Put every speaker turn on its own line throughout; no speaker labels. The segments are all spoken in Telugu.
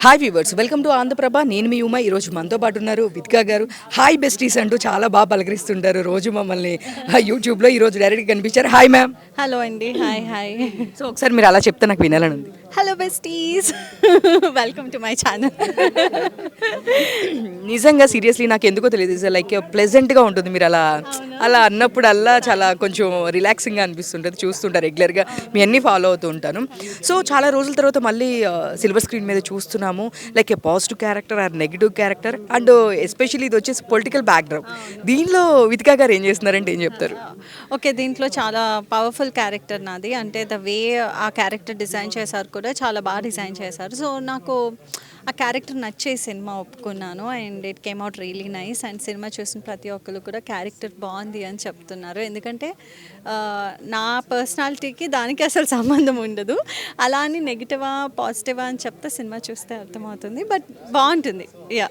Hi viewers, welcome to Andhra Prabha. నేను మీ ఉమా. ఈరోజు మనతో పాటు ఉన్నారు వితికా గారు. హాయ్ బెస్టీస్ అంటూ చాలా బాగా పలకరిస్తుంటారు రోజు మమ్మల్ని యూట్యూబ్లో. ఈరోజు డైరెక్ట్గా కనిపించారు. Hi ma'am.
హలో అండి. Hi hi.
సో ఒకసారి మీరు అలా చెప్తే నాకు వినాలని ఉంది.
Hello besties, welcome to my channel.
నిజంగా సీరియస్లీ నాకు ఎందుకో తెలియదు, లైక్ ప్లెజెంట్గా ఉంటుంది మీరు అలా అలా అన్నప్పుడల్లా. చాలా కొంచెం రిలాక్సింగ్గా అనిపిస్తుంటుంది చూస్తుంటారు. రెగ్యులర్గా మీ అన్నీ ఫాలో అవుతూ ఉంటాను. సో చాలా రోజుల తర్వాత మళ్ళీ సిల్వర్ స్క్రీన్ మీద చూస్తున్నాము. Like A positive character or negative character, and especially ఇది వచ్చేసి పొలిటికల్ బ్యాక్డ్రాప్. దీనిలో వితికా గారు ఏం చేస్తున్నారంటే ఏం చెప్తారు?
ఓకే, దీంట్లో చాలా పవర్ఫుల్ క్యారెక్టర్ నాది. అంటే ద వే ఆ క్యారెక్టర్ డిజైన్ చేశారు కూడా చాలా బాగా డిజైన్ చేశారు. సో నాకు ఆ క్యారెక్టర్ నచ్చే సినిమా ఒప్పుకున్నాను. And it came out really nice. And cinema చూసిన ప్రతి ఒక్కరు కూడా క్యారెక్టర్ బాగుంది అని చెప్తున్నారు. ఎందుకంటే నా పర్సనాలిటీకి దానికి అసలు సంబంధం ఉండదు. అలా అని నెగిటివా పాజిటివా అని చెప్తే సినిమా చూస్తే అర్థమవుతుంది. బట్ బాగుంటుంది. యా.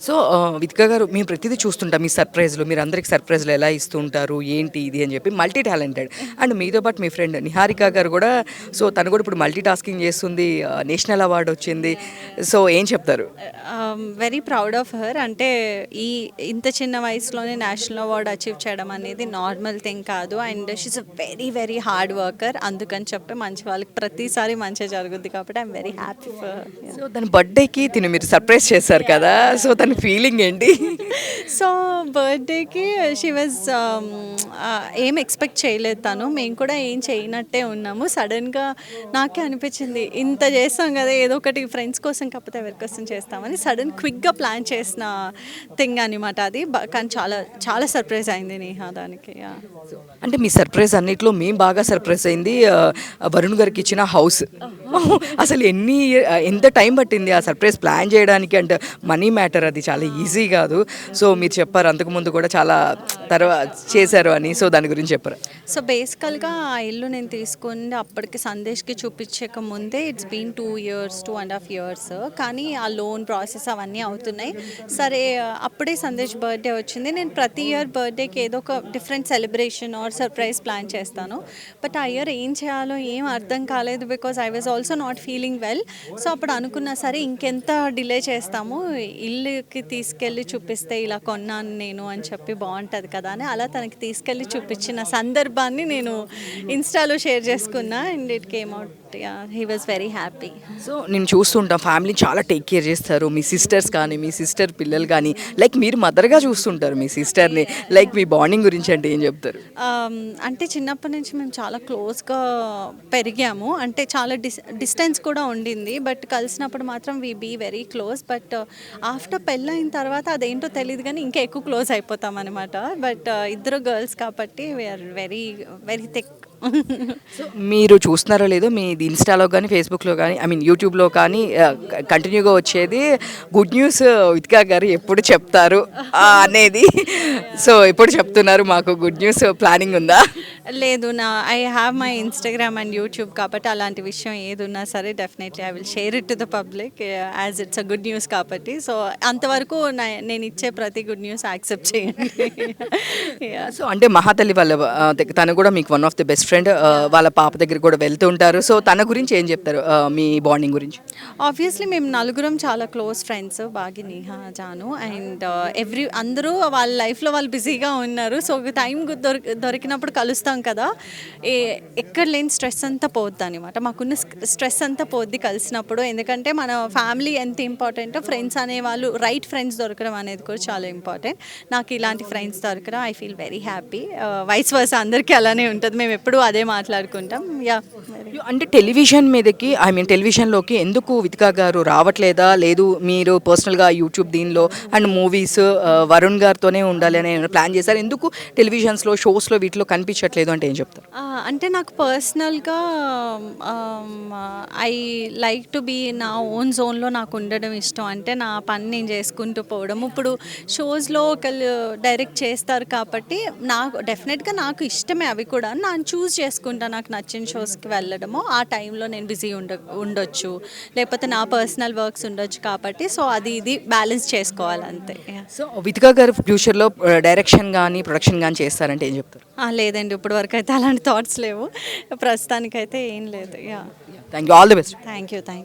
సో వితికా గారు, మేము ప్రతిదీ చూస్తుంటాం మీ సర్ప్రైజ్లు. మీరు అందరికి సర్ప్రైజ్లు ఎలా ఇస్తూ ఉంటారు, ఏంటి ఇది అని చెప్పి. Multi talented. అండ్ మీతో పాటు మీ ఫ్రెండ్ నిహారిక గారు కూడా, సో తను కూడా ఇప్పుడు మల్టీ టాస్కింగ్ చేస్తుంది. నేషనల్ అవార్డు వచ్చింది. సో ఏం చెప్తారు?
Very proud of her. అంటే ఇంత చిన్న వయసులోనే నేషనల్ అవార్డు అచీవ్ చేయడం అనేది నార్మల్ థింగ్ కాదు. And she's a very very hard worker. అందుకని చెప్పి మంచి వాళ్ళకి ప్రతిసారి మంచిగా జరుగుద్ది. కాబట్టి I'm very happy for her.
So దాని బర్త్డేకి తిని మీరు సర్ప్రైజ్ చేశారు కదా, సో తన ఫీలింగ్ ఏంటి?
సో బర్త్డేకి షీ వాజ్ ఏం ఎక్స్పెక్ట్ చేయలేదు తను. మేము కూడా ఏం చేయనట్టే ఉన్నాము. సడన్గా నాకే అనిపించింది, ఇంత చేస్తాం కదా, ఏదో ఒకటి ఫ్రెండ్స్ కోసం కాకపోతే ఎవరికోసం చేస్తామని సడన్ క్విక్గా ప్లాన్ చేసిన థింగ్ అనమాట అది. కానీ చాలా చాలా సర్ప్రైజ్ అయింది నేహా దానికి.
అంటే మీ సర్ప్రైజ్ అన్నిట్లో మేము బాగా సర్ప్రైజ్ అయింది వరుణ్ గారికి ఇచ్చిన హౌస్. అసలు ఎంత టైం పట్టింది ఆ సర్ప్రైజ్ ప్లాన్ చేయడానికి? అంటే మనీ మ్యాటర్, అది చాలా ఈజీ కాదు. సో మీరు చెప్పారు అంతకుముందు కూడా చాలా తర్వాత చేశారు అని. సో దాని గురించి చెప్పారు.
సో బేసికల్గా ఆ ఇల్లు నేను తీసుకుని అప్పటికి సందేశ్కి చూపించక ముందే ఇట్స్ బీన్ 2 years 2.5 years. కానీ ఆ లోన్ ప్రాసెస్ అవన్నీ అవుతున్నాయి. సరే, అప్పుడే సందేశ్ బర్త్డే వచ్చింది. నేను ప్రతి ఇయర్ బర్త్డేకి ఏదో ఒక different celebration or surprise plan చేస్తాను. బట్ ఆ ఇయర్ ఏం చేయాలో ఏం అర్థం కాలేదు. Because I was also not feeling well. So అప్పుడు అనుకున్నా, సరే ఇంకెంత డిలే చేస్తాము, ఇల్లుకి తీసుకెళ్ళి చూపిస్తే ఇలా కొన్నాను నేను అని చెప్పి బాగుంటుంది కదా అని అలా తనకి తీసుకెళ్ళి చూపించిన సందర్భాన్ని నేను ఇన్స్టాలో షేర్ చేసుకున్నా. And it came out. He was very happy.
So నేను చూస్తుంటాం ఫ్యామిలీ చాలా టేక్ కేర్ చేస్తారు. మీ సిస్టర్స్ కానీ, మీ సిస్టర్ పిల్లలు కానీ, లైక్ మీరు మదర్గా చూస్తుంటారు మీ సిస్టర్ని. లైక్ మీ బాండింగ్ గురించి అంటే ఏం చెప్తారు?
అంటే చిన్నప్పటి నుంచి మేము చాలా క్లోజ్గా పెరిగాము. అంటే చాలా డిస్టెన్స్ కూడా ఉండింది. బట్ కలిసినప్పుడు మాత్రం we be very close. But after పెళ్ళైన తర్వాత అదేంటో తెలియదు కానీ ఇంకా ఎక్కువ క్లోజ్ అయిపోతాం అనమాట. బట్ ఇద్దరు గర్ల్స్ కాబట్టి we are very very thick.
So మీరు చూస్తున్నారో లేదో, మీ ఇన్స్టాలో కానీ, ఫేస్బుక్లో కానీ, ఐ మీన్ యూట్యూబ్లో కానీ కంటిన్యూగా వచ్చేది గుడ్ న్యూస్ వితికా గారు ఎప్పుడు చెప్తారు అనేది. సో ఎప్పుడు చెప్తున్నారు మాకు గుడ్ న్యూస్? ప్లానింగ్ ఉందా?
లేదు, I have my Instagram and YouTube. కాబట్టి అలాంటి విషయం ఏది ఉన్నా సరే definitely I will share it to the public as it's a good news కాబట్టి. సో అంతవరకు నేను ఇచ్చే ప్రతి గుడ్ న్యూస్ యాక్సెప్ట్ చేయండి.
సో అంటే మహాతల్లి వాళ్ళ తను కూడా మీకు one of the best friend. వాళ్ళ పాప దగ్గర కూడా వెళ్తూ ఉంటారు. సో తన గురించి ఏం చెప్తారు, మీ బాండింగ్ గురించి?
ఆబ్వియస్లీ మేము నలుగురం చాలా close friends, Bagi, Neha, Janu. And అందరూ వాళ్ళ లైఫ్లో వాళ్ళు బిజీగా ఉన్నారు. సో టైం దొరికినప్పుడు కలుస్తాం కదా, ఎక్కడ లేని స్ట్రెస్ అంతా పోద్ది అనమాట. మాకున్న స్ట్రెస్ అంతా పోద్ది కలిసినప్పుడు. ఎందుకంటే మన ఫ్యామిలీ ఎంత ఇంపార్టెంటో ఫ్రెండ్స్ అనేవాళ్ళు, రైట్ ఫ్రెండ్స్ దొరకడం అనేది కూడా చాలా ఇంపార్టెంట్. నాకు ఇలాంటి ఫ్రెండ్స్ దొరకడం I feel very happy. Vice versa అందరికీ అలానే ఉంటుంది. మేము ఎప్పుడూ అదే మాట్లాడుకుంటాం. యా.
అంటే టెలివిజన్ మీదకి, ఐ మీన్ టెలివిజన్లోకి ఎందుకు వితికా గారు రావట్లేదా? లేదు మీరు పర్సనల్గా యూట్యూబ్ దీనిలో అండ్ మూవీస్ వరుణ్ గారితోనే ఉండాలి అని ప్లాన్ చేశారు, ఎందుకు టెలివిజన్స్లో షోస్లో వీటిలో కనిపించట్లేదు అంటే ఏం చెప్తారు?
అంటే నాకు పర్సనల్గా ఐ లైక్ టు బీ నా ఓన్ జోన్లో నాకు ఉండడం ఇష్టం. అంటే నా పని నేను చేసుకుంటూ పోవడం. ఇప్పుడు షోస్లో ఒకళ్ళు డైరెక్ట్ చేస్తారు కాబట్టి డెఫినెట్గా నాకు ఇష్టమే అవి కూడా. నేను చూస్ చేసుకుంటా నాకు నచ్చిన షోస్కి వెళ్ళడము. ఆ టైంలో నేను బిజీ ఉండొచ్చు, లేకపోతే నా పర్సనల్ వర్క్స్ ఉండొచ్చు కాబట్టి. సో అది ఇది బ్యాలెన్స్ చేసుకోవాలి అంతే.
సో వితికా గారు ఫ్యూచర్లో డైరెక్షన్ కానీ ప్రొడక్షన్ కానీ చేస్తారంటే ఏం చెప్తారు?
లేదండి, ఇప్పుడు వరకు అయితే అలాంటి థాట్స్ లేవు. ప్రస్తుతానికైతే ఏం లేదు. Yeah.
Thank you. All the best.
Thank you.